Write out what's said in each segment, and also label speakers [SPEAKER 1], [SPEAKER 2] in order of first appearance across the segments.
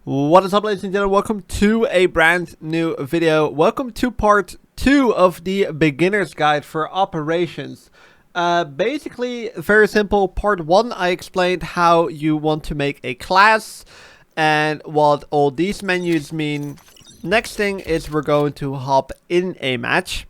[SPEAKER 1] What is up, ladies and gentlemen? Welcome to a brand new video. Welcome to part 2 of the beginner's guide for operations. Basically, very simple. Part 1, I explained how you want to make a class and what all these menus mean. Next thing is we're going to hop in a match,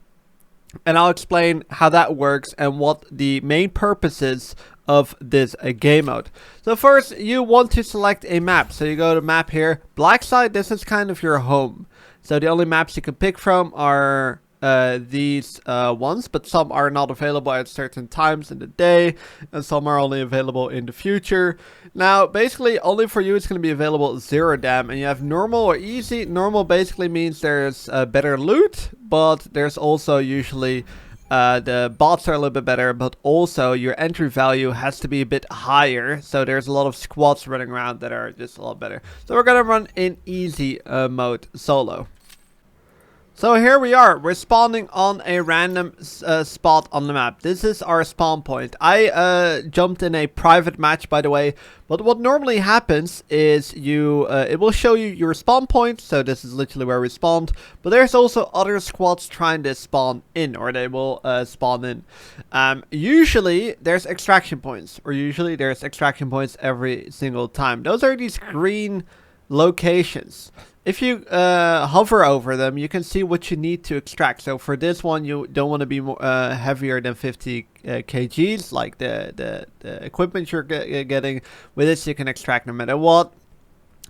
[SPEAKER 1] and I'll explain how that works and what the main purpose is of this game mode. So first, you want to select a map. So you go to map here, black side. This is kind of your home. So the only maps you can pick from are these ones, but some are not available at certain times in the day, and some are only available in the future. Now, basically, only for you it's going to be available 0 dam, and you have normal or easy. Normal basically means there's better loot, but there's also usually the bots are a little bit better, but also your entry value has to be a bit higher. So there's a lot of squads running around that are just a lot better. So we're gonna run in easy mode solo. So here we are, we're spawning on a random spot on the map. This is our spawn point. I jumped in a private match, by the way, but what normally happens is it will show you your spawn point. So this is literally where we spawned, but there's also other squads trying to spawn in, or they will spawn in. Usually there's extraction points, or usually there's extraction points every single time. Those are these green locations. If you hover over them, you can see what you need to extract. So for this one, you don't want to be more, heavier than 50 kgs, like the equipment you're getting. With this, you can extract no matter what.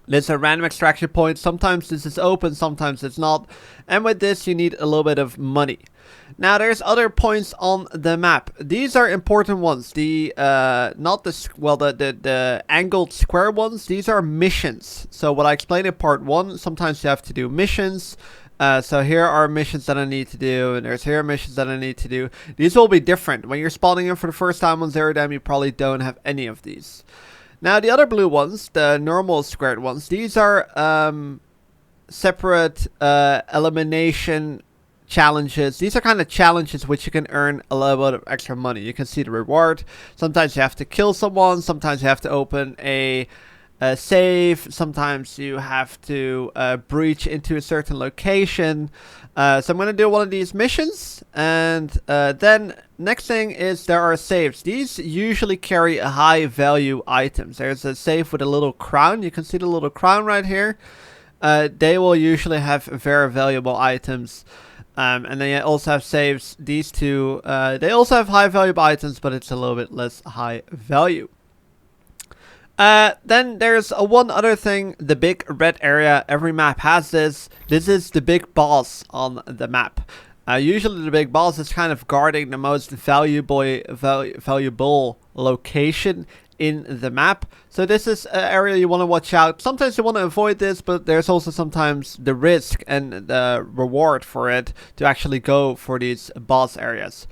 [SPEAKER 1] There's a random extraction point. Sometimes this is open, sometimes it's not. And with this, you need a little bit of money. Now, there's other points on the map. These are important ones. The not the angled square ones. These are missions. So what I explained in part 1, sometimes you have to do missions. So here are missions that I need to do, and there's here missions that I need to do. These will be different. When you're spawning in for the first time on 0 dam, you probably don't have any of these. Now, the other blue ones, the normal squared ones, these are separate elimination challenges. These are kind of challenges which you can earn a little bit of extra money. You can see the reward. Sometimes you have to kill someone. Sometimes you have to open a save. Sometimes you have to breach into a certain location. So I'm going to do one of these missions, and then next thing is there are saves. These usually carry a high value items. There's a save with a little crown. You can see the little crown right here. They will usually have very valuable items. And then you also have saves. These two, they also have high valuable items, but it's a little bit less high value. Then there's one other thing, the big red area. Every map has this. This is the big boss on the map. Usually the big boss is kind of guarding the most valuable location in the map. So this is an area you want to watch out. Sometimes you want to avoid this, but there's also sometimes the risk and the reward for it to actually go for these boss areas.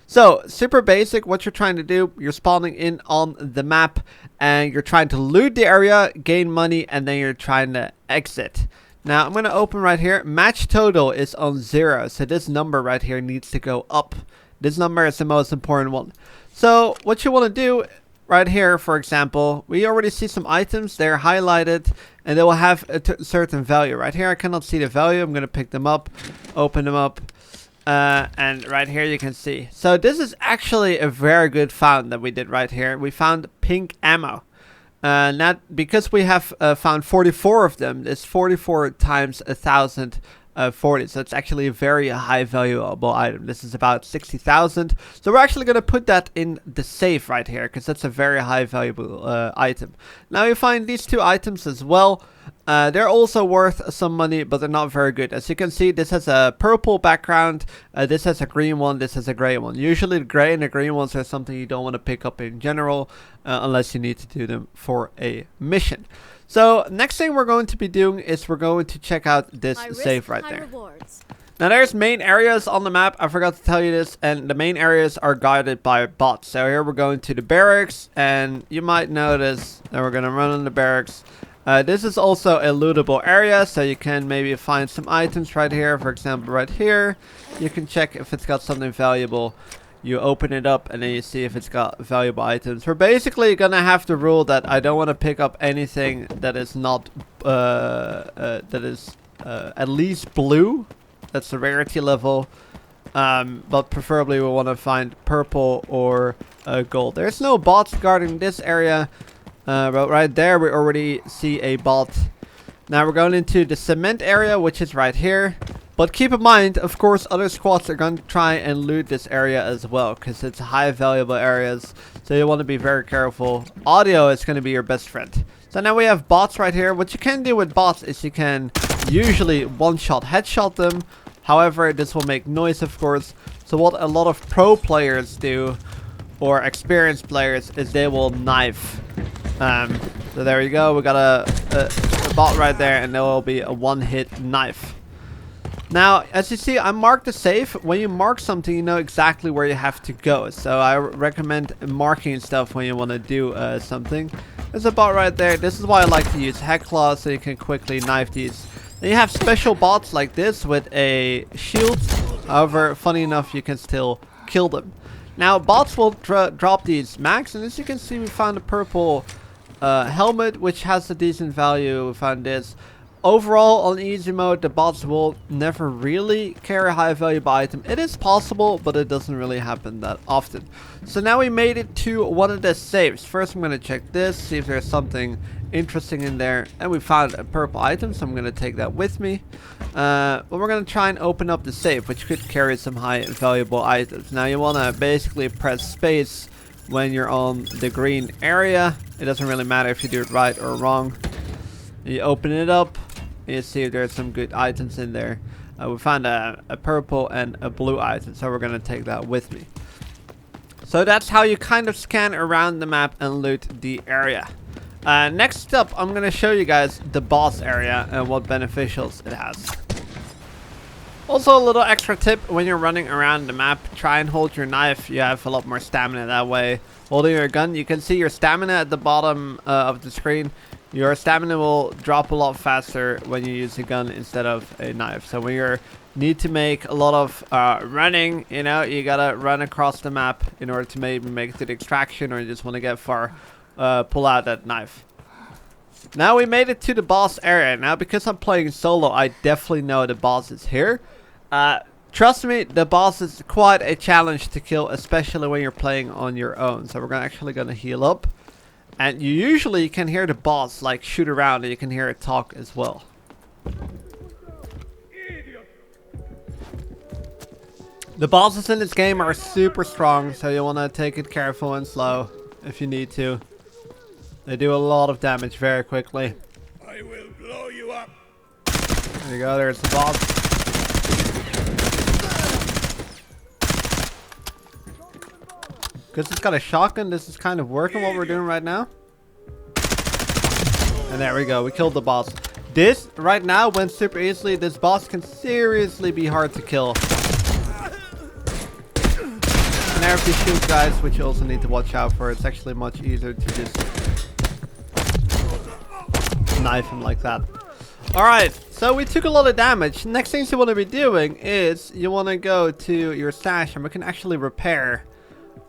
[SPEAKER 1] So, super basic, what you're trying to do, you're spawning in on the map, and you're trying to loot the area, gain money, and then you're trying to exit. Now, I'm going to open right here. Match total is on 0, so this number right here needs to go up. This number is the most important one. So, what you want to do right here, for example, we already see some items. They're highlighted, and they will have a certain value. Right here, I cannot see the value. I'm going to pick them up, open them up. And right here you can see. So this is actually a very good found that we did right here. We found pink ammo. Now, because we have found 44 of them, it's 44 times 1,040. So it's actually a very high valuable item. This is about 60,000. So we're actually going to put that in the safe right here, because that's a very high valuable item. Now you find these two items as well. They're also worth some money, but they're not very good. As you can see, this has a purple background. This has a green one. This has a gray one. Usually the gray and the green ones are something you don't want to pick up in general, unless you need to do them for a mission. So next thing we're going to be doing is we're going to check out this safe right there. Now there's main areas on the map. I forgot to tell you this, and the main areas are guarded by bots. So here we're going to the barracks, and you might notice that we're going to run in the barracks. This is also a lootable area, so you can maybe find some items right here. For example, right here, you can check if it's got something valuable. You open it up and then you see if it's got valuable items. We're basically gonna have the rule that I don't want to pick up anything that is not at least blue. That's the rarity level. But preferably we want to find purple or gold. There's no bots guarding this area, but right there we already see a bot. Now we're going into the cement area, which is right here. But keep in mind, of course, other squads are going to try and loot this area as well, because it's high valuable areas. So you want to be very careful. Audio is going to be your best friend. So now we have bots right here. What you can do with bots is you can usually one-shot headshot them. However, this will make noise, of course. So what a lot of pro players do, or experienced players, is they will knife. So there you go. We got a bot right there, and there will be a one-hit knife. Now, as you see, I marked the safe. When you mark something, you know exactly where you have to go. So I recommend marking stuff when you want to do something. There's a bot right there. This is why I like to use head claws, so you can quickly knife these. Then you have special bots like this with a shield. However, funny enough, you can still kill them. Now, bots will drop these max, and as you can see, we found a purple helmet, which has a decent value. We found this. Overall, on easy mode, the bots will never really carry a high valuable item. It is possible, but it doesn't really happen that often. So now we made it to one of the safes. First, I'm going to check this, see if there's something interesting in there. And we found a purple item, so I'm going to take that with me. But we're going to try and open up the safe, which could carry some high valuable items. Now you want to basically press space when you're on the green area. It doesn't really matter if you do it right or wrong. You open it up. You see if there's some good items in there. We found a purple and a blue item, so we're going to take that with me. So that's how you kind of scan around the map and loot the area. Next up, I'm going to show you guys the boss area and what beneficials it has. Also, a little extra tip: when you're running around the map, try and hold your knife. You have a lot more stamina that way. Holding your gun, you can see your stamina at the bottom of the screen. Your stamina will drop a lot faster when you use a gun instead of a knife. So when you need to make a lot of running, you know, you gotta run across the map in order to maybe make it to the extraction, or you just want to get far, pull out that knife. Now we made it to the boss area. Now, because I'm playing solo, I definitely know the boss is here. Trust me, the boss is quite a challenge to kill, especially when you're playing on your own. So we're actually gonna heal up. And you usually can hear the boss like shoot around, and you can hear it talk as well. The bosses in this game are super strong, so you want to take it careful and slow if you need to. They do a lot of damage very quickly.
[SPEAKER 2] I will blow you up.
[SPEAKER 1] There you go, there's the boss. Because it's got a shotgun, this is kind of working what we're doing right now. And there we go, we killed the boss. This, right now, went super easily. This boss can seriously be hard to kill. And there are the shield guys, which you also need to watch out for. It's actually much easier to just knife him like that. Alright, so we took a lot of damage. Next things you want to be doing is you want to go to your stash, and we can actually repair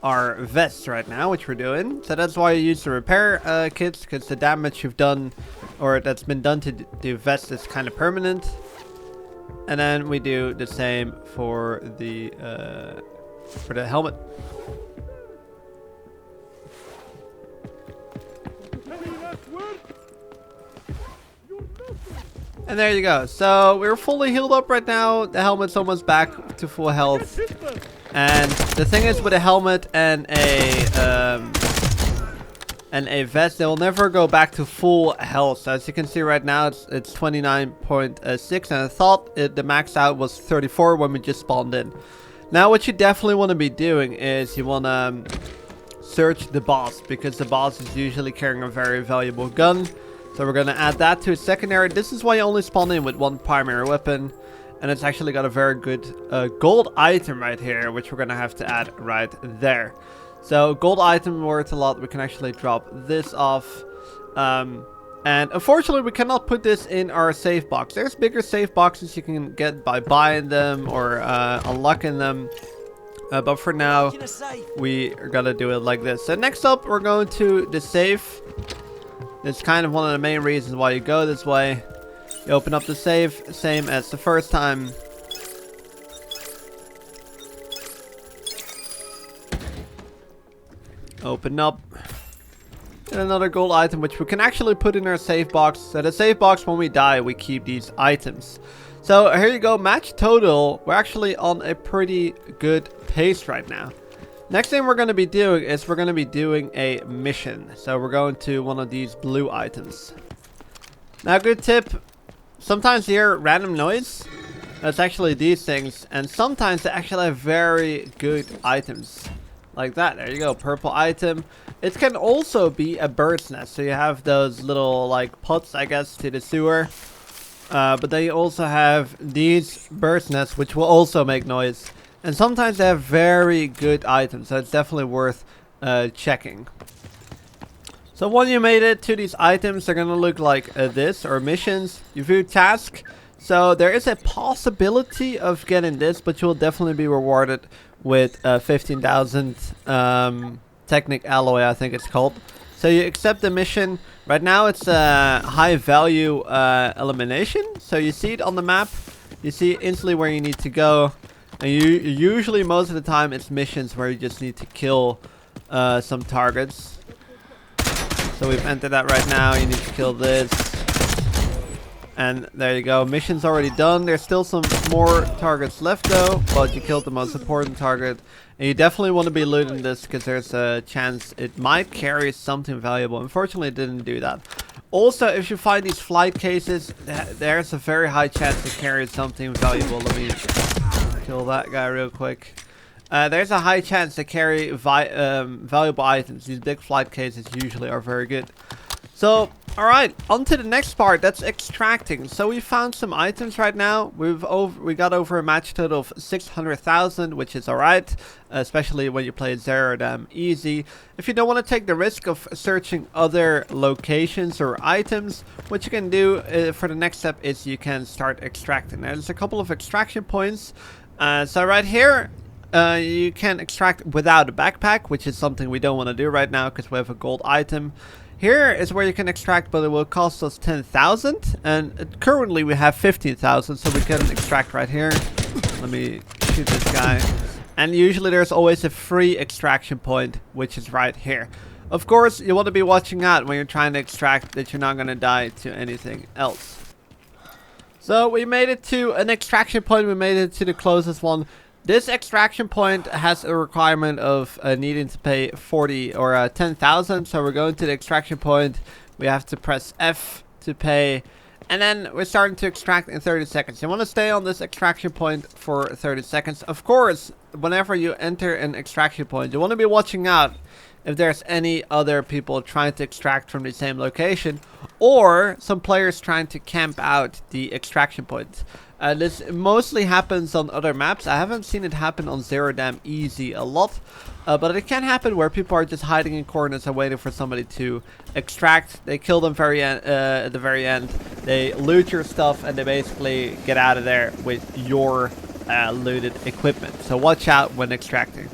[SPEAKER 1] our vests right now, which we're doing. So that's why you use the repair kits, because the damage you've done, or that's been done to the vest, is kind of permanent. And then we do the same for the helmet. And there you go. So we're fully healed up right now. The helmet's almost back to full health. And the thing is, with a helmet and a vest, they will never go back to full health. So as you can see right now, it's 29.6, and I thought the max out was 34 when we just spawned in. Now what you definitely want to be doing is you want to search the boss, because the boss is usually carrying a very valuable gun. So we're going to add that to a secondary. This is why you only spawn in with one primary weapon. And it's actually got a very good gold item right here, which we're going to have to add right there. So gold item worth a lot. We can actually drop this off. And unfortunately, we cannot put this in our safe box. There's bigger safe boxes you can get by buying them or unlocking them. But for now, we are gonna do it like this. So next up, we're going to the safe. It's kind of one of the main reasons why you go this way. You open up the safe, same as the first time. Open up. And another gold item, which we can actually put in our safe box. So the safe box, when we die, we keep these items. So here you go, match total. We're actually on a pretty good pace right now. Next thing we're going to be doing is we're going to be doing a mission. So we're going to one of these blue items. Now, good tip. Sometimes you hear random noise. That's actually these things. And sometimes they actually have very good items. Like that. There you go. Purple item. It can also be a bird's nest. So you have those little like pots, I guess, to the sewer. But they also have these bird's nests, which will also make noise. And sometimes they have very good items. So it's definitely worth checking. So when you made it to these items, they're going to look like this, or missions. You view task. So there is a possibility of getting this, but you will definitely be rewarded with 15,000 Technic Alloy, I think it's called. So you accept the mission. Right now it's a high value elimination. So you see it on the map. You see instantly where you need to go. And usually most of the time it's missions where you just need to kill some targets. So we've entered that right now. You need to kill this. And there you go. Mission's already done. There's still some more targets left though. But you killed the most important target. And you definitely want to be looting this because there's a chance it might carry something valuable. Unfortunately, it didn't do that. Also, if you find these flight cases, there's a very high chance to carry something valuable. Let me kill that guy real quick. There's a high chance to carry valuable items. These big flight cases usually are very good. So, alright, on to the next part. That's extracting. So we found some items right now. We got over a match total of 600,000, which is alright. Especially when you play Zero Dam easy. If you don't want to take the risk of searching other locations or items, what you can do for the next step is you can start extracting. Now, there's a couple of extraction points. So right here, you can extract without a backpack, which is something we don't want to do right now because we have a gold item. Here is where you can extract, but it will cost us 10,000, and currently we have 15,000, so we can extract right here. Let me shoot this guy. And usually there's always a free extraction point, which is right here. Of course, you want to be watching out when you're trying to extract that you're not going to die to anything else. So we made it to an extraction point. We made it to the closest one. This extraction point has a requirement of needing to pay 40 or 10,000. So we're going to the extraction point. We have to press F to pay. And then we're starting to extract in 30 seconds. You want to stay on this extraction point for 30 seconds. Of course, whenever you enter an extraction point, you want to be watching out if there's any other people trying to extract from the same location. Or some players trying to camp out the extraction point. This mostly happens on other maps. I haven't seen it happen on Zero Dam easy a lot. But it can happen where people are just hiding in corners and waiting for somebody to extract. They kill them at the very end. They loot your stuff and they basically get out of there with your looted equipment. So watch out when extracting.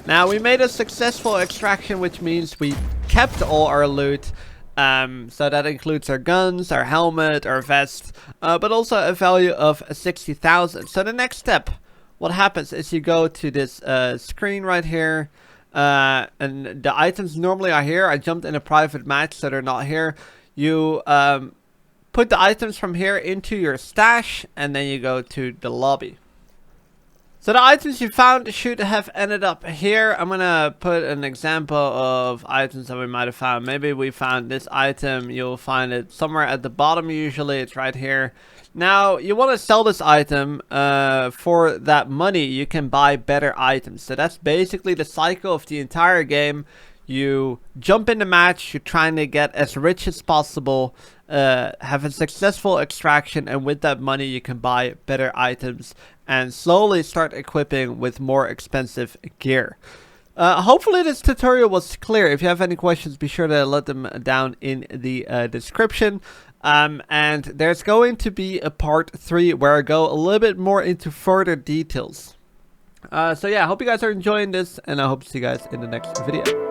[SPEAKER 1] Now we made a successful extraction, which means we kept all our loot. So that includes our guns, our helmet, our vest, but also a value of 60,000. So the next step, what happens is you go to this screen right here, and the items normally are here. I jumped in a private match, so they're not here. You put the items from here into your stash, and then you go to the lobby. So the items you found should have ended up here. I'm gonna put an example of items that we might have found. Maybe we found this item. You'll find it somewhere at the bottom usually. It's right here. Now, you want to sell this item. For that money, you can buy better items. So that's basically the cycle of the entire game. You jump in the match. You're trying to get as rich as possible. Have a successful extraction. And with that money, you can buy better items. And slowly start equipping with more expensive gear. Hopefully this tutorial was clear. If you have any questions, be sure to let them down in the description. And there's going to be a part 3 where I go a little bit more into further details. So yeah, I hope you guys are enjoying this, and I hope to see you guys in the next video.